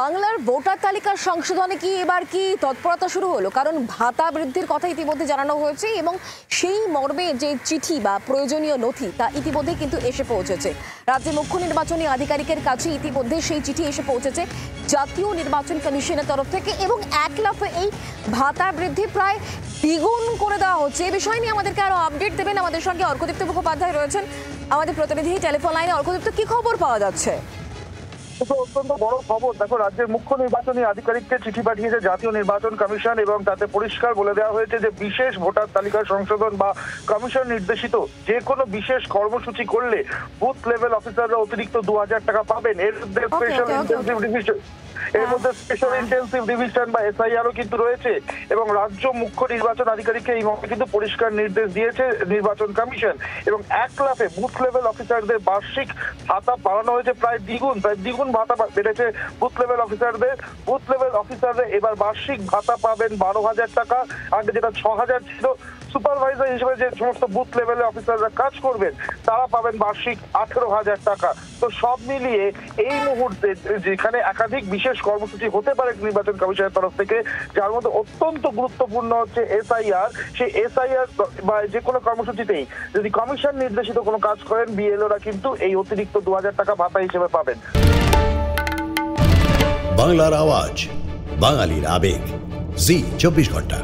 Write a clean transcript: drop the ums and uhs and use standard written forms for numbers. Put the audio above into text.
বাংলার ভোটার তালিকার সংশোধনে কি এবার কি তৎপরতা শুরু হলো? কারণ ভাতা বৃদ্ধির কথা ইতিমধ্যে জানানো হয়েছে এবং সেই মর্মে যে চিঠি বা প্রয়োজনীয় নথি তা ইতিমধ্যে কিন্তু এসে পৌঁছেছে। রাজ্যের মুখ্য নির্বাচনী আধিকারিকের কাছে ইতিমধ্যে সেই চিঠি এসে পৌঁছেছে জাতীয় নির্বাচন কমিশনের তরফ থেকে এবং এক লাফে এই ভাতা বৃদ্ধি প্রায় দ্বিগুণ করে দেওয়া হচ্ছে। এই বিষয় নিয়ে আমাদেরকে আরো আপডেট দেবেন আমাদের সঙ্গে অর্কদীপ্ত মুখোপাধ্যায় রয়েছেন আমাদের প্রতিনিধি টেলিফোন লাইনে। অর্কদীপ্ত, কি খবর পাওয়া যাচ্ছে? অত্যন্ত বড় খবর। দেখো, রাজ্যের মুখ্য নির্বাচনী আধিকারিককে চিঠি পাঠিয়েছে জাতীয় নির্বাচন কমিশন এবং তাতে পরিষ্কার বলে দেওয়া হয়েছে যে বিশেষ ভোটার তালিকা সংশোধন বা কমিশন নির্দেশিত যে কোনো বিশেষ কর্মসূচি করলে বুথ লেভেল অফিসাররা অতিরিক্ত 2000 টাকা পাবেন। এর মধ্যে স্পেশাল ইন্টেনসিভ ডিভিশন বা এসআইআরও কিন্তু রয়েছে এবং রাজ্য মুখ্য নির্বাচন আধিকারিককে এই মর্মে কিন্তু পরিষ্কার নির্দেশ দিয়েছে নির্বাচন কমিশন এবং এক লাফে বুথ লেভেল অফিসারদের বার্ষিক ভাতা বাড়ানো হয়েছে প্রায় দ্বিগুণ ভাতা বেড়েছে বুথ লেভেল অফিসারদের। বুথ লেভেল অফিসাররা এবার বার্ষিক ভাতা পাবেন 12,000 টাকা, আগে যেটা 6,000 ছিল। সুপারভাইজার হিসেবে যে সমস্ত বুথ লেভেলে অফিসাররা কাজ করবেন তারা পাবেন বার্ষিক 18,000 টাকা। তো সব মিলিয়ে এই মুহূর্তে যেখানে একাধিক বিশেষ কর্মসূচি হতে পারে নির্বাচন কমিশনের তরফ থেকে, যার মধ্যে অত্যন্ত গুরুত্বপূর্ণ হচ্ছে এসআইআর, সেই এসআইআর বা যে কোনো কর্মসূচিতেই যদি কমিশন নির্দেশিত কোনো কাজ করেন বিএলওরা কিন্তু এই অতিরিক্ত 2000 টাকা ভাতা হিসেবে পাবেন। বাংলার আওয়াজ, বাঙালির আবেগ, জি 24 ঘন্টা।